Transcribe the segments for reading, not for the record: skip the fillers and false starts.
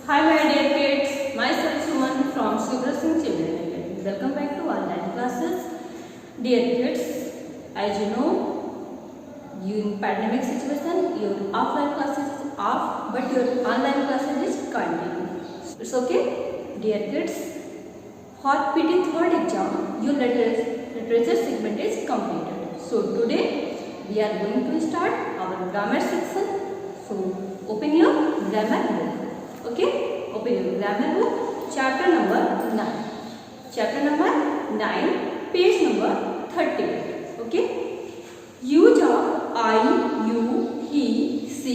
Hi my dear kids, myself Suman from Subra Singh Children Academy. Welcome back to online classes. Dear kids, as you know, in pandemic situation, your offline classes is off, but your online classes is continue. It's okay? Dear kids, for PT third exam, your literature segment is completed. So today, we are going to start our grammar section. So open your grammar book. Okay, open your grammar book, chapter number 9. Chapter number 9, page number 38. Okay, use of I, you, he, she,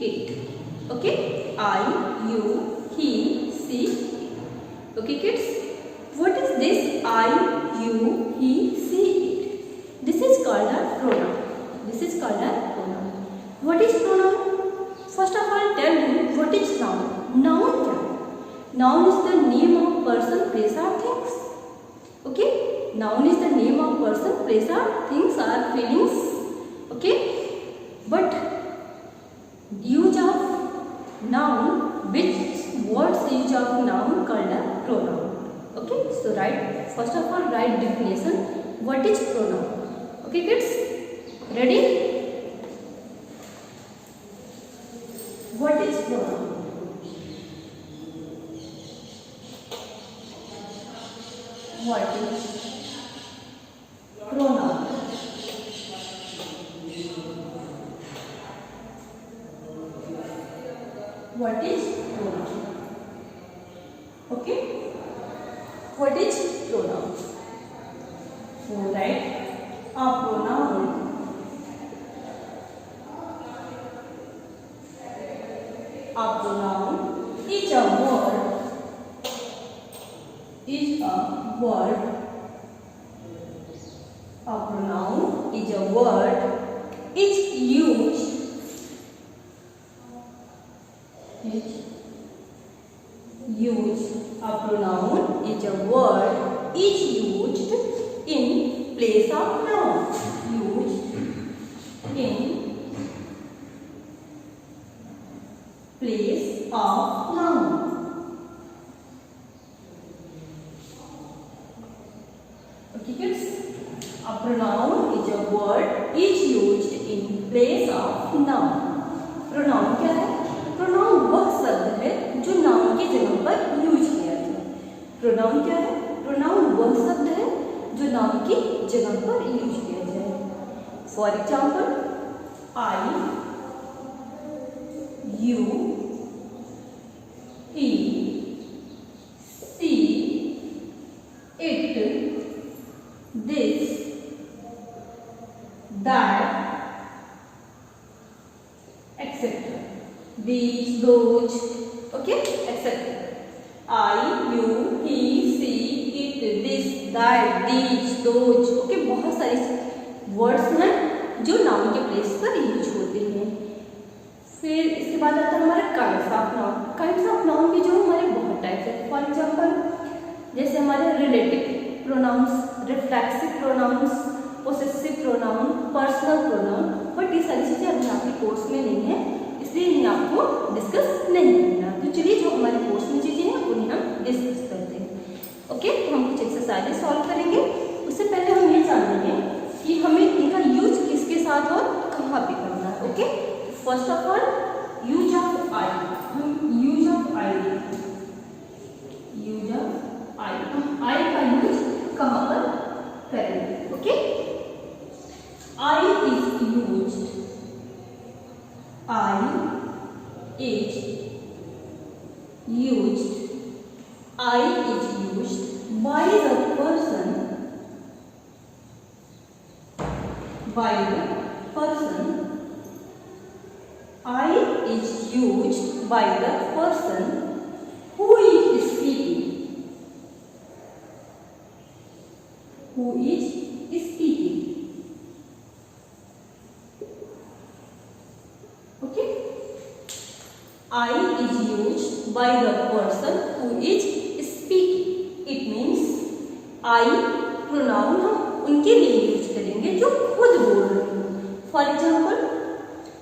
it. Okay, I, you, he, she, it. Okay, kids, what is this I, you, he, she, it? This is called a pronoun. This is called a pronoun. What is pronoun? First of all, tell me what is noun. Noun क्या है? Noun is the name of person, place or things. Okay? Noun is the name of person, place or things or feelings. Okay? But use of noun, which words use of noun called a pronoun. Okay? So write, first of all, write definition. What is pronoun? Okay, kids? Ready? What is pronoun? What is pronoun? What is pronoun? Okay? What is pronoun? So write a pronoun. A pronoun is a word. Is a word. A pronoun is a word. It's used. It's used. A pronoun is a word. Is used in place of noun. Used in place of noun. Okay, kids? A pronoun is a word is used in place of noun. Pronoun क्या है? Pronoun वह शब्द है जो noun की जगह पर use किया जाए. Pronoun क्या है? Pronoun वह शब्द है जो नाउन की जगह पर यूज किया जाए. For example, I, you, he, she, it, this, that, etc. These, those, okay, etc. I, you, he, she, it, this, that, these, those, okay, बहुत सारी वर्ड्स हैं जो नाउन के प्लेस पर यूज होते हैं. फिर इसके बाद आता है हमारा kinds of noun. Kinds of noun भी जो हमारे बहुत टाइप्स है. फॉर एग्जांपल, जैसे हमारे relative pronouns, reflexive pronouns, possessive pronoun, personal pronoun. But ये सारी चीज़ें अभी आपके कोर्स में नहीं है, इसलिए इन्हें आपको डिस्कस नहीं करना. तो चलिए जो हमारे कोर्स में चीज़ें हैं उन्हें हम डिस्कस करते हैं. ओके, तो हम कुछ एक्सरसाइजेस सॉल्व करेंगे. उससे पहले हम ये जानेंगे कि हमें इनका यूज किसके साथ और कहाँ पे करना है. Okay, first of all use of I. हम use of I, use of I, हम आई का यूज कहाँ पर करेंगे. Okay, I is used. I is used. I is used by the person. By the person. I is used by the person who is speaking. Who is speaking. Okay. I is used by the person who is speaking. It means I pronoun हम उनके लिए use करेंगे जो खुद बोल रहे हैं. For example,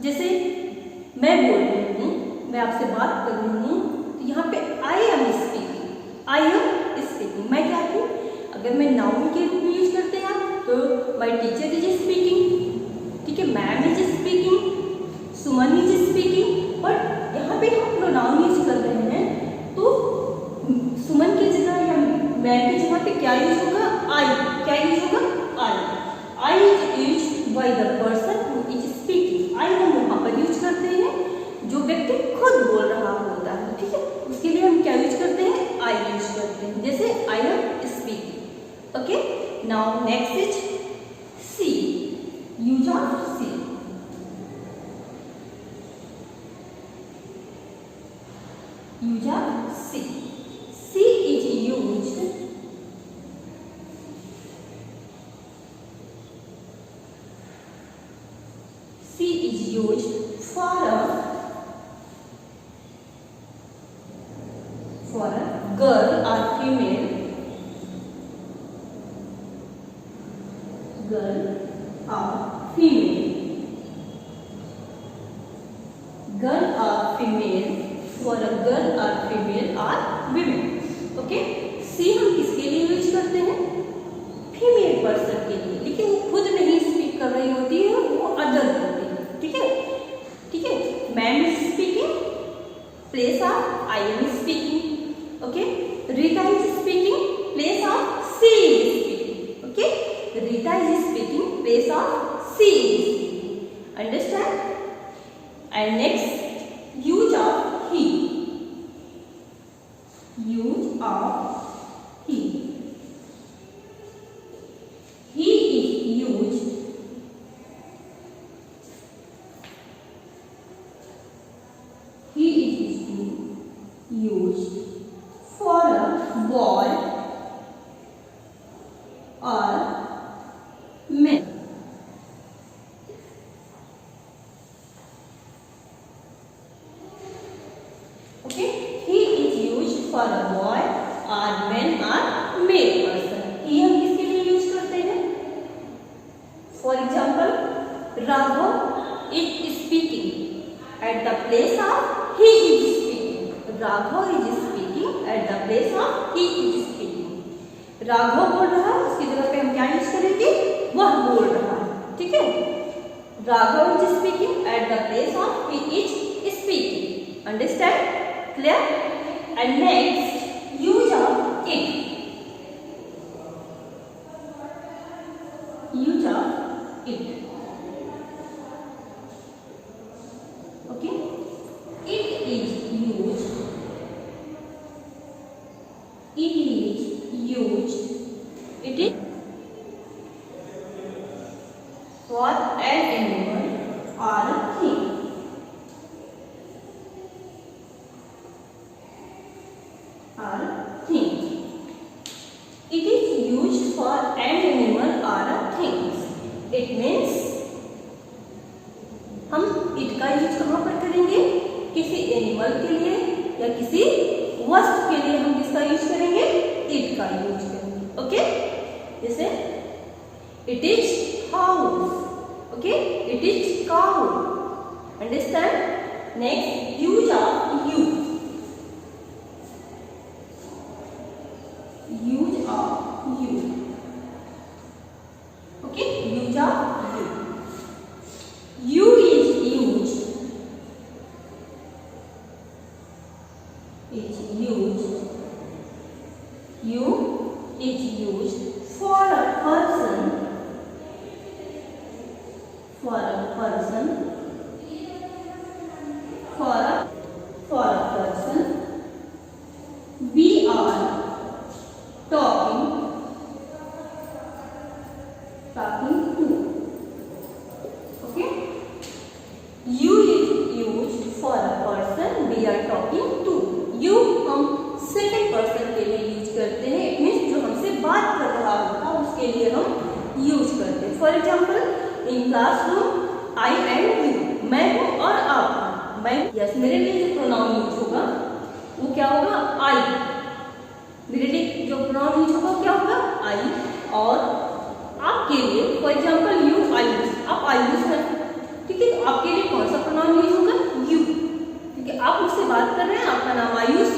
जैसे मैं बोल रही हूँ, मैं आपसे बात कर रही हूँ, यहाँ पे आई am speaking, I am speaking, मैं क्या हूँ? अगर मैं नाउन के रूप में यूज करते हैं तो माई टीचर इज स्पीकिंग, ठीक है, ma'am is speaking, Suman is speaking. और यहाँ पे हम प्रोनाउन यूज कर रहे हैं तो सुमन की जगह या मैम की जगह पे क्या यूज होगा? आई। क्या यूज होगा? I. I is use by the person who is speaking. I हम वहाँ पर यूज करते हैं जो व्यक्ति खुद बोल रहा होता है, ठीक है, उसके लिए हम क्या यूज करते हैं? आई यूज करते हैं, जैसे I am speaking. Okay, now next is C, use of C. Use of C. C is used for a girl or female, girl or female, girl or female, for a girl or female or women. Okay, see हम किसके लिए use करते हैं? Female person के लिए, लेकिन वो खुद नहीं स्पीक कर रही होती है, वो अदर करती है, ठीक है, ठीक है। Ma'am is speaking, place of I am speaking. Okay, Rita is speaking, place of C is speaking. Okay, Rita is speaking, place of C is speaking. Understand? And next, use of he, use of he. He is used for a boy or man. For a boy or man or male person. ये हम किसके लिए use करते हैं? For example, Raghav is speaking at the place of he is speaking. Raghav is speaking at the place of he is speaking. Raghav बोल रहा है, उसकी जगह पे हम क्या यूज करेंगे? वह बोल रहा है, ठीक है। Raghav is speaking at the place of he is speaking. Understand? Clear? And next, use of it. Use of it. Okay, it is used. It is used. It is for an animal or a thing. It is used for an animal or a things. It means हम it का use कहाँ पर करेंगे? किसी animal के लिए या किसी वस्तु के लिए हम किसका यूज करेंगे? it का यूज करेंगे। ओके, जैसे it is house. Okay, it is cow. Understand? Next, use of you. Use of you. Okay, use of you. You is used. Is used. You is used for a person. For a person. For a person. We are talking to. Okay, you is used for a person we are talking to. You हम second person के लिए use करते हैं। It means जो हमसे बात कर रहा होगा उसके लिए हम यूज करते हैं। For example, in classroom I and you, मैं हूँ और आप। मैं, यस, मेरे लिए जो प्रोनाउन यूज होगा वो क्या होगा? आई। मेरे लिए जो प्रोनाउन यूज होगा क्या होगा? आई। और आपके लिए, for example, you I use, आप आई यूज करें, ठीक है। तो आपके लिए कौन सा प्रोनाउन यूज होगा? यू, ठीक है। आप मुझसे बात कर रहे हैं, आपका नाम आई यूज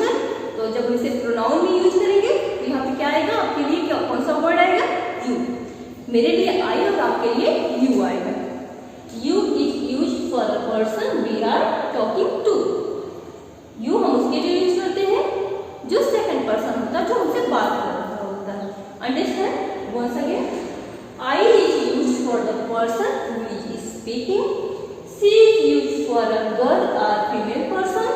आपके लिए यू आएगा। You is use for the person we are talking to. You हम उसके लिए यूज करते हैं जो सेकंड पर्सन होता है, जो हमसे बात कर रहा होता है। Understand? Once again, I is use for the person who is speaking. She is use for a girl और female person.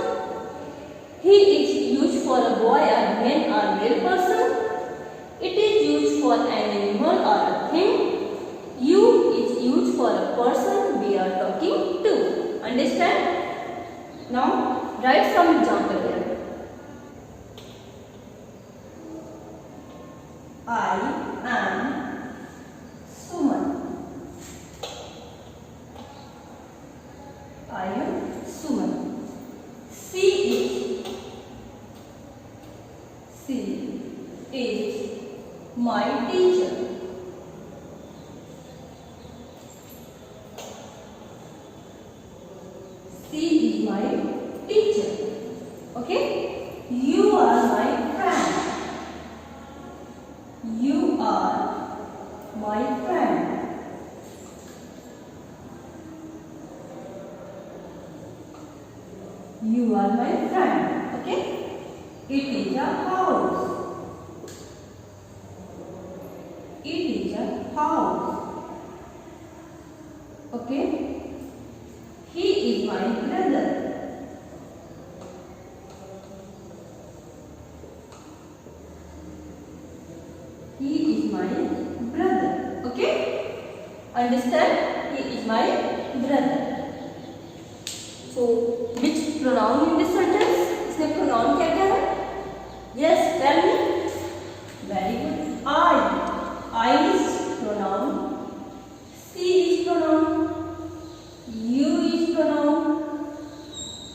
He is used for a boy or man or male person. It is used for an animal or a thing. You is used for a person we are talking to. Understand? Now write some example here. I am Suman. I am Suman. She is my teacher. She is my teacher. Okay? You are my friend. You are my friend. You are my friend. Okay? It is a house. It is a house. Okay? He is my brother. He is my brother. Okay? Understand? He is my brother. So, which pronoun in this sentence? इसमें pronoun क्या क्या है? Yes, tell me. Very good. I is pronoun. She is pronoun. You is pronoun.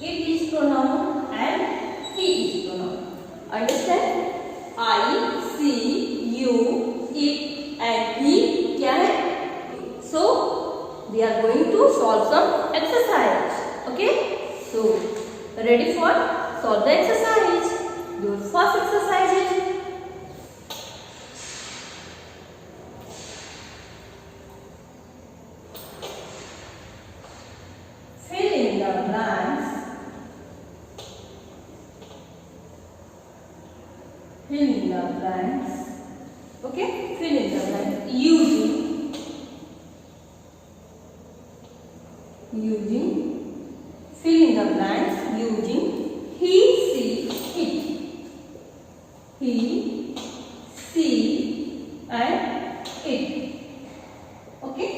It is pronoun. And he is pronoun. Understand? I, she, you, it and he क्या है? So, we are going to solve some exercise. Okay? So, ready for solve the exercise. Your first exercise is fill in the blanks. Fill in the blanks. Okay? Fill in the blanks using fill in the blanks using he, she, it. He, she and it. Okay?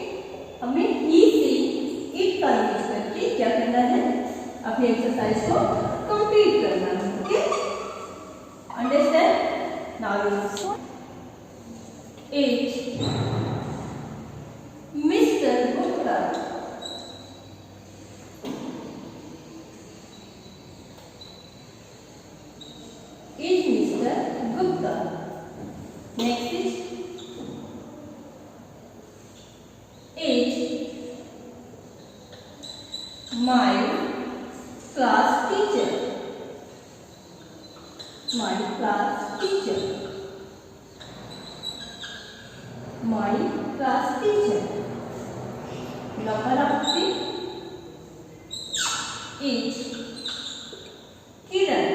हमें he, she, it का use करके क्या करना है? अपनी exercise को complete करना है. Okay? Understand? Now you will H. Mr. Gupta. Is Mr. Gupta. Next is H. My class teacher. My class teacher. My class teacher. Number of 3 is Kiran.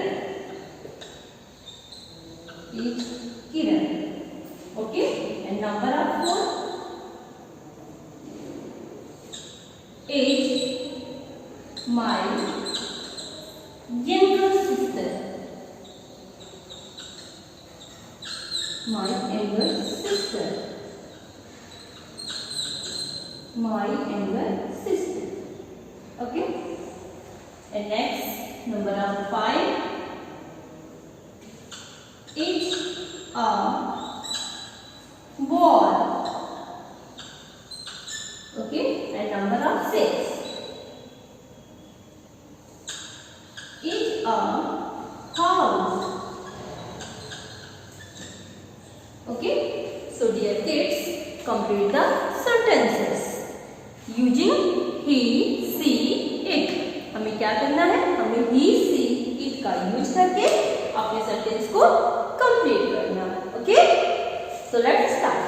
Is Kiran. Okay? And number of 4 is my younger sister. My younger sister. My younger sister. Okay? And next, number of 5 is a ball. Okay? And number of 6 is a house. Okay? So dear kids, complete the sentences using he, she, it. हमें क्या करना है? हमें he, she, it का use करके अपने sentence को complete करना है. Okay? So let's start.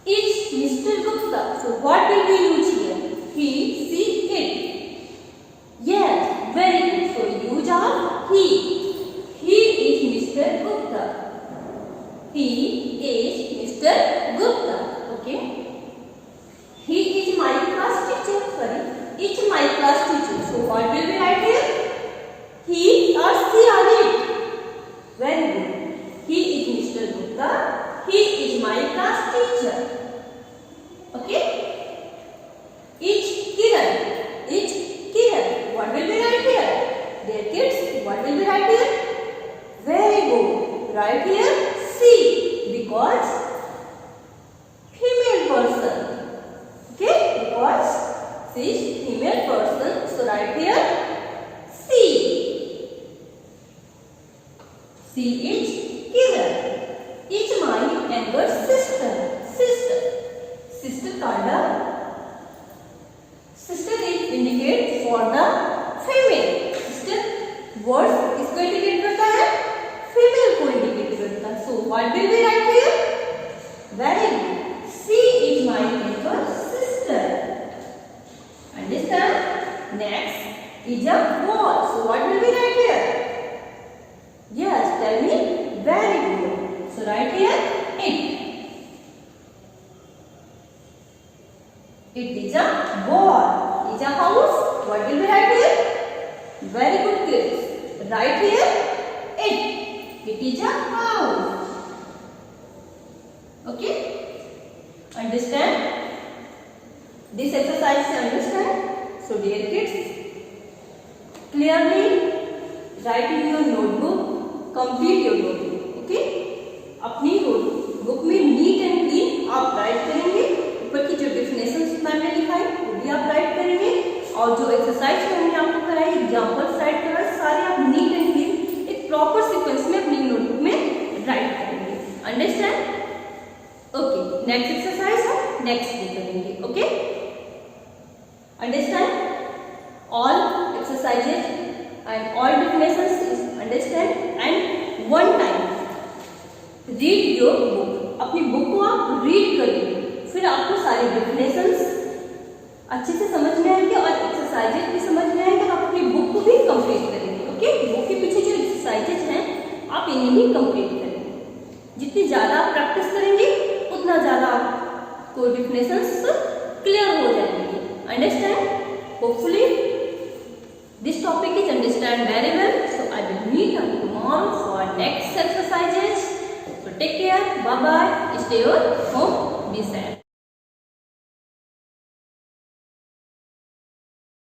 Is Mr. is care. What will we write here? Dear kids, what will we write here? Very good. Write here C because female person. Okay? Because she is female person. So write here C. C is giver. Is my younger sister. Sister kada. Sister is indicate for the female. Sister word किसको indicate करता है? Female को indicate करता है. So what will we write here? Very good. She is my younger sister. Understand? Next is a ball. So what will we write here? Yes, tell me. Very good. So write here it. It is a ball. It is a house. What will we write here? Very good kids. Write here it. It is a house. Okay? Understand? This exercise understand? So dear kids, clearly write in your notebook. Complete your notebook. Okay? अपनी book में neat and clean आप right करेंगे. ऊपर की जो definitions मैंने लिखा है वो भी आप राइट करेंगे और जो एक्सरसाइज मैंने आपको कराई एग्जांपल्स राइट कराए सारे आप नीट एंड क्लीन एक प्रॉपर सीक्वेंस में अपनी नोटबुक में राइट करेंगे. अंडरस्टैंड? ओके. नेक्स्ट एक्सरसाइज हम नेक्स्ट डे करेंगे. Okay? Understand? All exercises and all definitions is understand and one time read your book. अपनी बुक को आप रीड करिए फिर आपको सारी डेफिनेशंस अच्छे से समझ में आएंगे और एक्सरसाइजेज भी समझ में आएंगे. आप अपनी बुक को भी कंप्लीट करेंगे. ओके? बुक के पीछे जो एक्सरसाइजेज हैं आप इन्हें भी कंप्लीट करेंगे. जितनी ज़्यादा आप प्रैक्टिस करेंगे उतना ज़्यादा आपको डेफिनेशंस क्लियर हो जाएंगे. Understand? Hopefully this topic is understand very well. So I will meet you tomorrow for next exercises. So take care. Bye bye. Stay at home. Be safe.